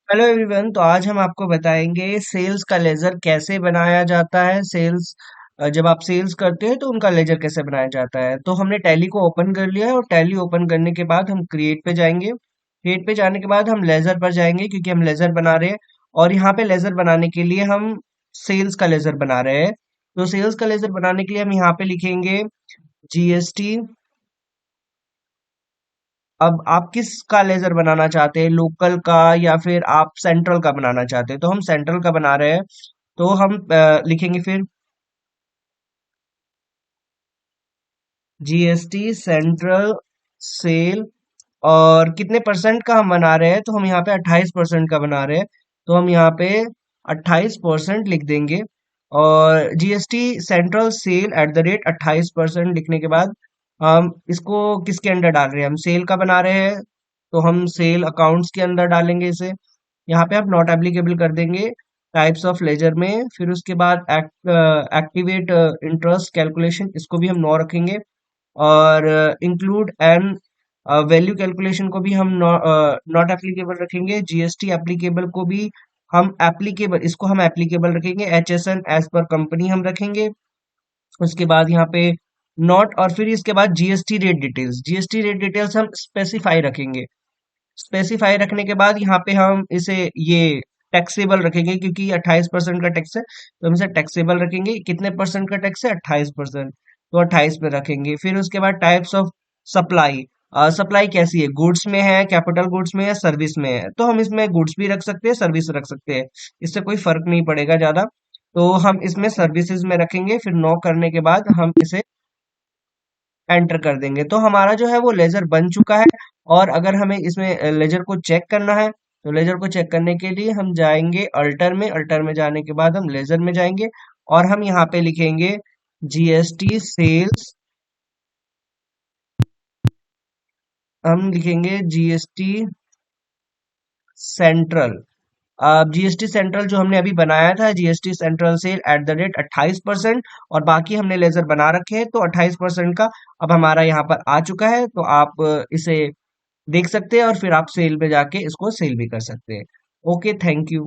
Hello everyone. तो आज हम आपको बताएंगे सेल्स का लेजर कैसे बनाया जाता है। जब आप सेल्स करते हैं तो उनका लेजर कैसे बनाया जाता है। तो हमने टैली को ओपन कर लिया है और टैली ओपन करने के बाद हम क्रिएट पे जाएंगे। क्रिएट पे जाने के बाद हम लेजर पर जाएंगे क्योंकि हम लेजर बना रहे हैं। और यहाँ पे लेजर बनाने के लिए हम सेल्स का लेजर बना रहे हैं। तो सेल्स का लेजर बनाने के लिए हम यहाँ पे लिखेंगे जीएसटी। अब आप किस का लेजर बनाना चाहते हैं, लोकल का या फिर आप सेंट्रल का बनाना चाहते हैं। तो हम सेंट्रल का बना रहे हैं। तो हम लिखेंगे फिर जीएसटी सेंट्रल सेल। और कितने परसेंट का हम बना रहे हैं, तो हम यहाँ पे 28% का बना रहे हैं। तो हम यहाँ पे 28% लिख देंगे। और GST central sale at the rate 28% लिखने के बाद हम इसको किसके अंडर डाल रहे हैं, हम सेल का बना रहे हैं। तो हम सेल अकाउंट्स के अंदर डालेंगे इसे। यहाँ पे आप नॉट एप्लीकेबल कर देंगे टाइप्स ऑफ लेजर में। फिर उसके बाद एक्टिवेट इंटरेस्ट कैलकुलेशन, इसको भी हम नो रखेंगे। और इंक्लूड एन वैल्यू कैलकुलेशन को भी हम नॉट एप्लीकेबल रखेंगे। जीएसटी एप्लीकेबल को भी हम एप्लीकेबल, इसको हम एप्लीकेबल रखेंगे। एचएसएन एज पर कंपनी हम रखेंगे। उसके बाद यहाँ पे नॉट, और फिर इसके बाद जीएसटी रेट डिटेल्स हम स्पेसिफाई रखेंगे। स्पेसिफाई रखने के बाद यहाँ पे हम इसे ये टैक्सेबल रखेंगे क्योंकि 28% का टैक्स है। तो हम इसे टैक्सेबल रखेंगे। कितने परसेंट का टैक्स है, 28%। तो 28 पे रखेंगे। फिर उसके बाद टाइप्स ऑफ सप्लाई। सप्लाई कैसी है, गुड्स में है, कैपिटल गुड्स में है, सर्विस में है। तो हम इसमें गुड्स भी रख सकते हैं, सर्विस रख सकते हैं। इससे कोई फर्क नहीं पड़ेगा ज्यादा। तो हम इसमें सर्विसेज में रखेंगे। फिर नो करने के बाद हम इसे एंटर कर देंगे। तो हमारा जो है वो लेजर बन चुका है। और अगर हमें इसमें लेजर को चेक करना है, तो लेजर को चेक करने के लिए हम जाएंगे अल्टर में। अल्टर में जाने के बाद हम लेजर में जाएंगे और हम यहाँ पे लिखेंगे जीएसटी सेल्स। हम लिखेंगे जीएसटी सेंट्रल। अब जीएसटी सेंट्रल जो हमने अभी बनाया था, GST central sale at the rate 28%। और बाकी हमने लेजर बना रखे हैं, तो 28% का अब हमारा यहाँ पर आ चुका है। तो आप इसे देख सकते हैं और फिर आप सेल पे जाके इसको सेल भी कर सकते हैं। Okay, thank you.